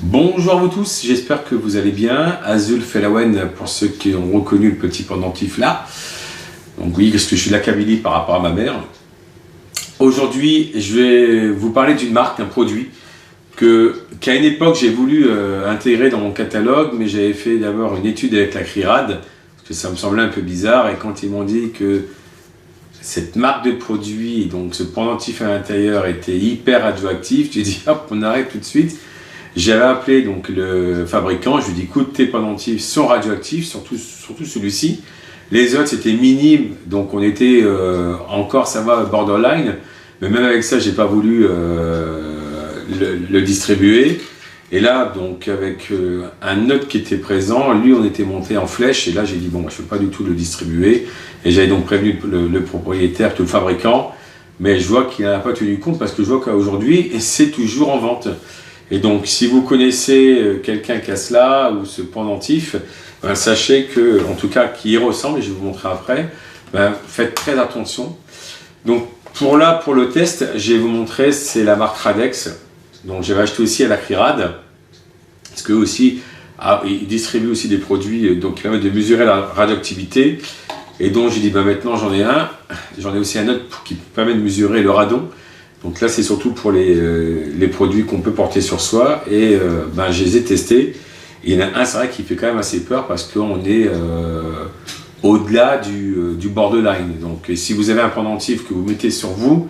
Bonjour à vous tous, j'espère que vous allez bien. Azul Felawen pour ceux qui ont reconnu le petit pendentif là. Donc oui, parce que je suis de la Kabylie par rapport à ma mère. Aujourd'hui, je vais vous parler d'une marque, un produit qu'à une époque j'ai voulu intégrer dans mon catalogue, mais j'avais fait d'abord une étude avec la CRIRAD, parce que ça me semblait un peu bizarre, et quand ils m'ont dit que cette marque de produit, donc ce pendentif à l'intérieur était hyper radioactif, j'ai dit hop, on arrête tout de suite. J'avais appelé donc le fabricant, je lui ai dit écoute, tes pendentifs sont radioactifs, surtout celui-ci. Les autres c'était minime, donc on était encore, ça va, borderline, mais même avec ça, j'ai pas voulu le distribuer. Et là, donc avec un autre qui était présent, lui on était monté en flèche, et là j'ai dit bon, je ne peux pas du tout le distribuer. Et j'avais donc prévenu le propriétaire, tout le fabricant, mais je vois qu'il n'en a pas tenu compte parce que je vois qu'aujourd'hui, c'est toujours en vente. Et donc, si vous connaissez quelqu'un qui a cela ou ce pendentif, ben, sachez que, en tout cas, qui y ressemble, et je vais vous montrer après, ben, faites très attention. Donc, pour le test, je vais vous montrer, c'est la marque Radex. Donc, j'avais acheté aussi à la CRIRAD, parce qu'eux aussi, ils distribuent aussi des produits donc, qui permettent de mesurer la radioactivité. Et donc, j'ai dit, ben, maintenant, j'en ai aussi un autre qui permet de mesurer le radon. Donc là, c'est surtout pour les produits qu'on peut porter sur soi. Et ben, je les ai testés. Et il y en a un, c'est vrai, qui fait quand même assez peur parce qu'on est au-delà du borderline. Donc si vous avez un pendentif que vous mettez sur vous,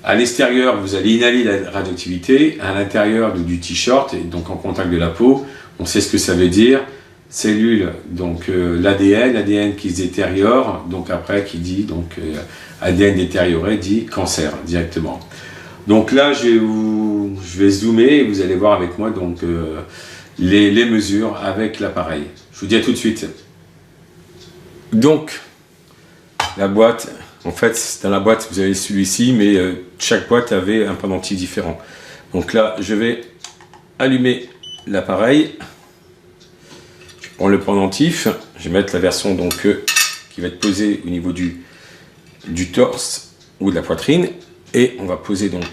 à l'extérieur, vous allez inhaler la radioactivité. À l'intérieur du t-shirt, et donc en contact de la peau, on sait ce que ça veut dire. Cellules, donc l'ADN qui se détériore, donc après qui dit donc ADN détérioré dit cancer directement. Donc là je vais zoomer et vous allez voir avec moi donc les mesures avec l'appareil. Je vous dis à tout de suite. Donc la boîte, en fait dans la boîte vous avez celui-ci, mais chaque boîte avait un pendentif différent. Donc là je vais allumer l'appareil. Pour le pendentif, je vais mettre la version donc, qui va être posée au niveau du torse ou de la poitrine, et on va poser donc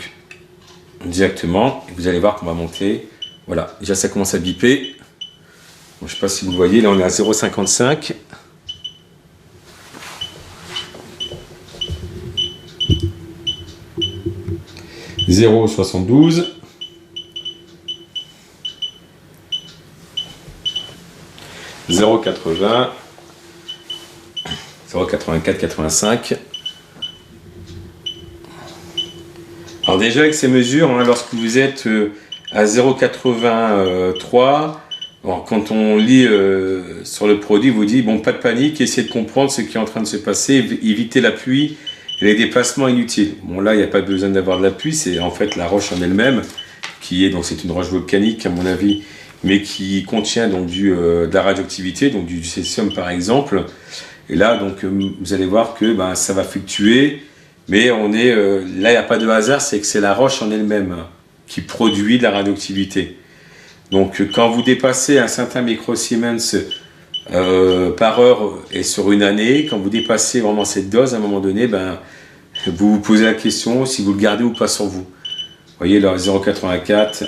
directement, et vous allez voir qu'on va monter, voilà, déjà ça commence à biper. Bon, je ne sais pas si vous voyez, là on est à 0,55. « 0,72 » 0,80, 0,84, 85. Alors déjà avec ces mesures, hein, lorsque vous êtes à 0,83, quand on lit sur le produit, vous dit bon, pas de panique, essayez de comprendre ce qui est en train de se passer, évitez la pluie et les déplacements inutiles. Bon là, il n'y a pas besoin d'avoir de la pluie, c'est en fait la roche en elle-même qui est, donc c'est une roche volcanique à mon avis, mais qui contient donc de la radioactivité, donc du césium par exemple. Et là, donc, vous allez voir que ben, ça va fluctuer, mais on est, là, il n'y a pas de hasard, c'est que c'est la roche en elle-même qui produit de la radioactivité. Donc, quand vous dépassez un certain microsiemens par heure et sur une année, quand vous dépassez vraiment cette dose, à un moment donné, ben, vous vous posez la question si vous le gardez ou pas sur vous. Vous voyez, là, 0,84.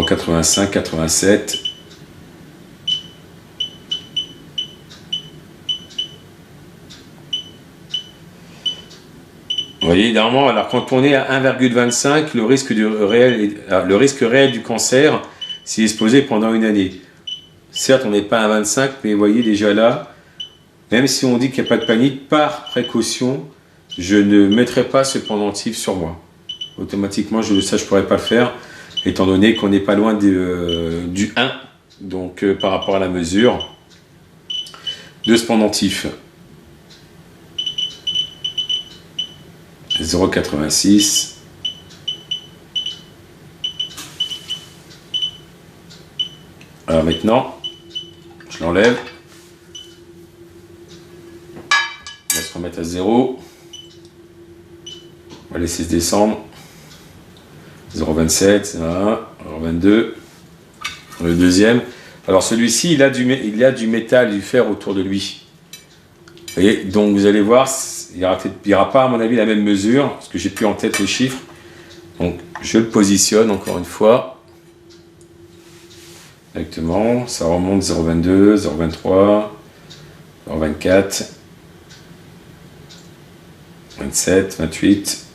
85, 87. Vous voyez, normalement, alors quand on est à 1,25, le risque réel du cancer, c'est exposé pendant une année. Certes, on n'est pas à 25, mais vous voyez déjà là, même si on dit qu'il n'y a pas de panique, par précaution, je ne mettrai pas ce pendentif sur moi. Automatiquement, je ne pourrais pas le faire, étant donné qu'on n'est pas loin du 1, donc par rapport à la mesure de ce pendentif. 0,86. Alors maintenant, je l'enlève. On va se remettre à 0. On va laisser se descendre. 0,27, 0,22. Le deuxième. Alors celui-ci, il a du métal, du fer autour de lui. Vous voyez, donc vous allez voir, il n'y aura pas à mon avis la même mesure, parce que j'ai plus en tête les chiffres. Donc je le positionne encore une fois. Directement, ça remonte 0,22, 0,23, 0,24, 27, 28.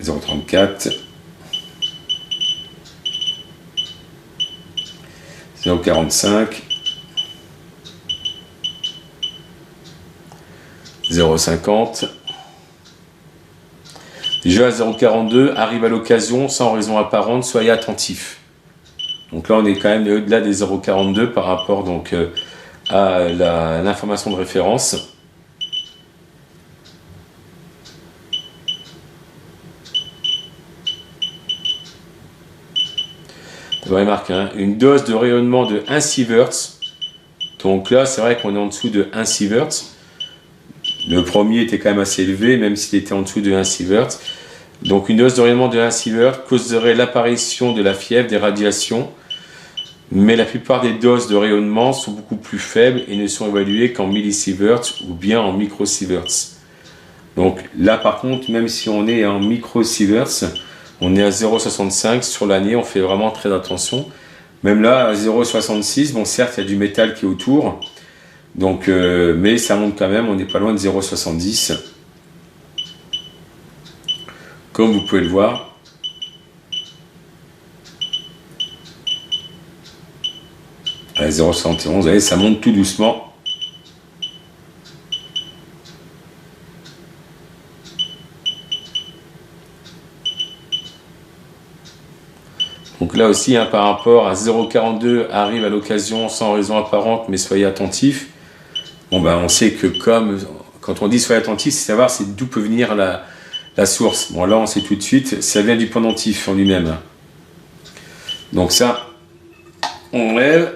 0,34, 0,45, 0,50. Déjà à 0,42 arrive à l'occasion sans raison apparente, soyez attentifs. Donc là on est quand même au-delà des 0,42 par rapport donc à l'information de référence. Vous remarquez, hein, une dose de rayonnement de 1 sievert. Donc là, c'est vrai qu'on est en dessous de 1 sievert. Le premier était quand même assez élevé, même s'il était en dessous de 1 sievert. Donc une dose de rayonnement de 1 sievert causerait l'apparition de la fièvre, des radiations. Mais la plupart des doses de rayonnement sont beaucoup plus faibles et ne sont évaluées qu'en millisieverts ou bien en microsieverts. Donc là, par contre, même si on est en microsieverts, on est à 0,65 sur l'année, on fait vraiment très attention. Même là, à 0,66, bon certes, il y a du métal qui est autour, donc, mais ça monte quand même, on n'est pas loin de 0,70. Comme vous pouvez le voir. À 0,71, vous voyez, ça monte tout doucement. Donc là aussi, hein, par rapport à 0,42 arrive à l'occasion sans raison apparente, mais soyez attentifs. Bon ben on sait que quand on dit soyez attentifs, c'est savoir d'où peut venir la source. Bon là on sait tout de suite, ça vient du pendentif en lui-même. Donc ça, on enlève.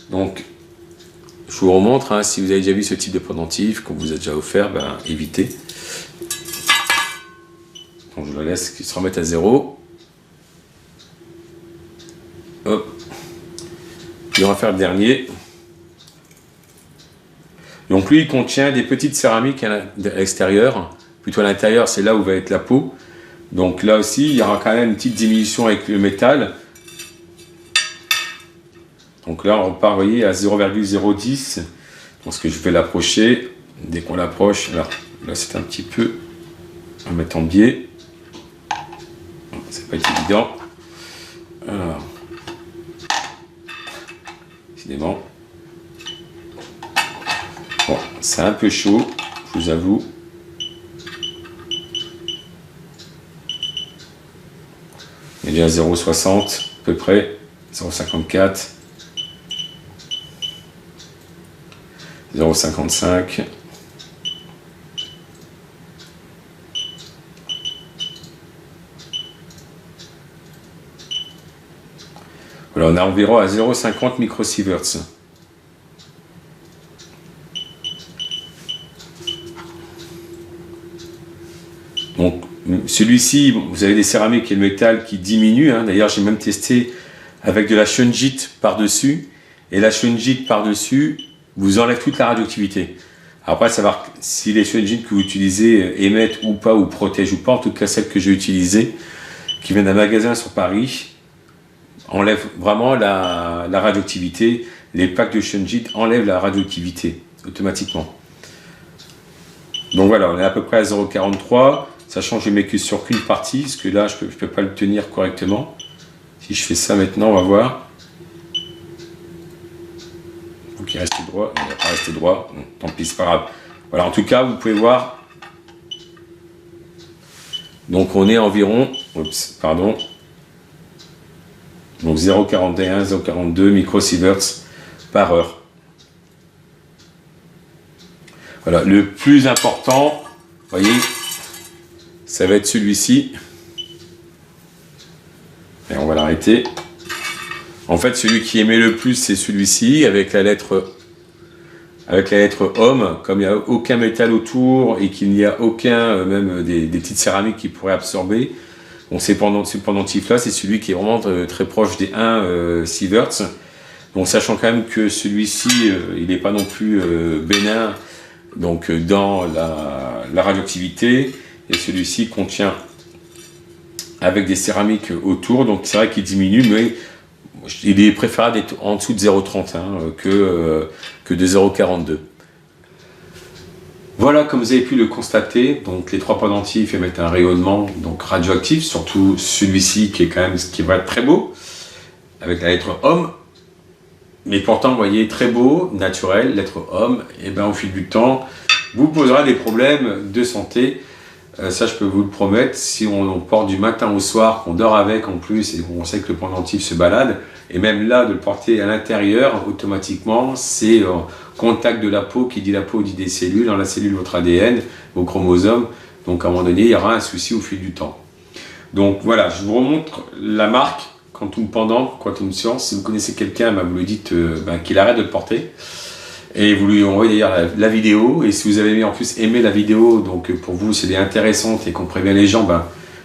Donc je vous remontre, hein, si vous avez déjà vu ce type de pendentif, qu'on vous a déjà offert, ben évitez. Donc je le laisse se remettre à 0. Hop. Puis on va faire le dernier. Donc lui, il contient des petites céramiques à l'extérieur. Plutôt à l'intérieur, c'est là où va être la peau. Donc là aussi, il y aura quand même une petite diminution avec le métal. Donc là, on repart, vous voyez, à 0,010. Donc ce que je vais l'approcher. Dès qu'on l'approche, alors là c'est un petit peu en mettant biais. C'est pas évident. Alors. Décidément. Bon, c'est un peu chaud, je vous avoue. On est déjà à 0,60 à peu près, 0,54, 0,55. Voilà, on est environ à 0,50 microsieverts. Donc celui-ci, vous avez des céramiques et le métal qui diminue. Hein. D'ailleurs, j'ai même testé avec de la shungite par-dessus. Et la shungite par-dessus vous enlève toute la radioactivité. Après, savoir si les shungites que vous utilisez émettent ou pas, ou protègent ou pas. En tout cas, celles que j'ai utilisées, qui viennent d'un magasin sur Paris, enlève vraiment la radioactivité. Les plaques de shungite enlèvent la radioactivité automatiquement. Donc voilà, on est à peu près à 0,43, sachant que je mets que sur qu'une partie, parce que là je peux pas le tenir correctement. Si je fais ça maintenant, on va voir. Il faut qu'il reste droit, il ne va pas rester droit, bon, tant pis, c'est pas grave. Voilà, en tout cas, vous pouvez voir. Donc on est environ, oups, pardon, donc 0,41, 0,42 microsieverts par heure. Voilà, le plus important, vous voyez, ça va être celui-ci. Et on va l'arrêter. En fait, celui qui émet le plus, c'est celui-ci, avec la lettre Ohm. Comme il n'y a aucun métal autour et qu'il n'y a aucun, même des petites céramiques qui pourraient absorber, donc ce pendentif-là, c'est celui qui est vraiment très proche des 1 sieverts. Donc sachant quand même que celui-ci, il n'est pas non plus bénin. donc dans la radioactivité, et celui-ci contient avec des céramiques autour, donc c'est vrai qu'il diminue, mais il est préférable d'être en dessous de 0,30 que de 0,42. Voilà, comme vous avez pu le constater, donc les trois pendentifs émettent un rayonnement donc radioactif, surtout celui-ci qui est quand même qui va être très beau, avec la lettre homme. Mais pourtant, vous voyez, très beau, naturel, lettre homme, et bien au fil du temps, vous posera des problèmes de santé. Ça, je peux vous le promettre, si on porte du matin au soir, qu'on dort avec en plus, et qu'on sait que le pendentif se balade, et même là, de le porter à l'intérieur, automatiquement, c'est contact de la peau, qui dit la peau dit des cellules, dans la cellule, votre ADN, vos chromosomes, donc à un moment donné, il y aura un souci au fil du temps. Donc voilà, je vous remontre la marque Quantum Pendant, Quantum Science. Si vous connaissez quelqu'un, vous lui dites qu'il arrête de le porter. Et vous lui envoyez d'ailleurs la vidéo. Et si vous avez en plus aimé la vidéo, donc pour vous c'est intéressante et qu'on prévient les gens,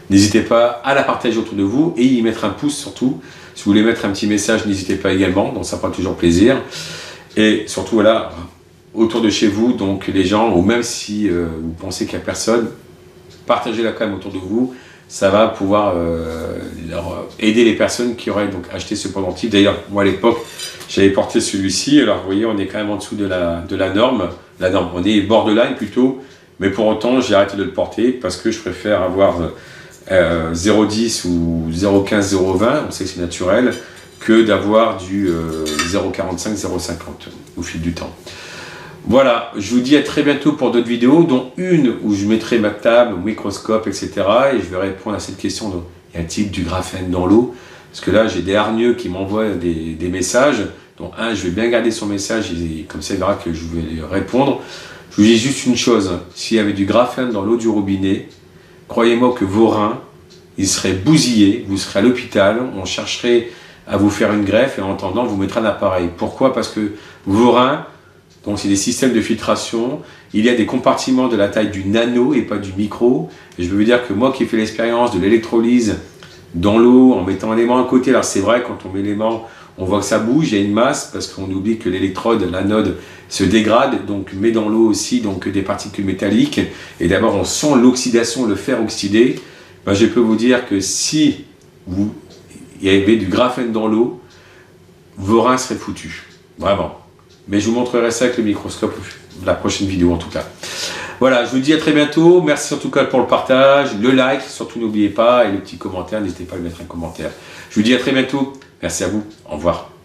n'hésitez pas à la partager autour de vous et y mettre un pouce surtout. Si vous voulez mettre un petit message, n'hésitez pas également, donc ça fera toujours plaisir. Et surtout voilà, autour de chez vous, donc les gens, ou même si vous pensez qu'il n'y a personne, partagez-la quand même autour de vous. Ça va pouvoir aider les personnes qui auraient donc acheté ce pendentif. D'ailleurs, moi à l'époque, j'avais porté celui-ci. Alors vous voyez, on est quand même en dessous de la norme. La norme, on est borderline plutôt. Mais pour autant, j'ai arrêté de le porter parce que je préfère avoir 0,10 ou 0,15, 0,20, on sait que c'est naturel, que d'avoir du 0,45, 0,50 au fil du temps. Voilà, je vous dis à très bientôt pour d'autres vidéos, dont une où je mettrai ma table, mon microscope, etc. Et je vais répondre à cette question, donc, y a-t-il du graphène dans l'eau? Parce que là, j'ai des hargneux qui m'envoient des messages. Donc je vais bien garder son message, et comme ça, il verra que je vais répondre. Je vous dis juste une chose, s'il y avait du graphène dans l'eau du robinet, croyez-moi que vos reins, ils seraient bousillés, vous serez à l'hôpital, on chercherait à vous faire une greffe et en attendant, on vous mettra un appareil. Pourquoi? Parce que vos reins, donc c'est des systèmes de filtration, il y a des compartiments de la taille du nano et pas du micro. Et je veux vous dire que moi qui ai fait l'expérience de l'électrolyse dans l'eau, en mettant un aimant à côté, alors c'est vrai, quand on met l'aimant, on voit que ça bouge, il y a une masse, parce qu'on oublie que l'électrode, l'anode, se dégrade, donc met dans l'eau aussi donc, des particules métalliques. Et d'abord, on sent l'oxydation, le fer oxydé. Je peux vous dire que si il y avait du graphène dans l'eau, vos reins seraient foutus, vraiment. Mais je vous montrerai ça avec le microscope, la prochaine vidéo en tout cas. Voilà, je vous dis à très bientôt. Merci en tout cas pour le partage, le like, surtout n'oubliez pas, et le petit commentaire, n'hésitez pas à mettre un commentaire. Je vous dis à très bientôt. Merci à vous. Au revoir.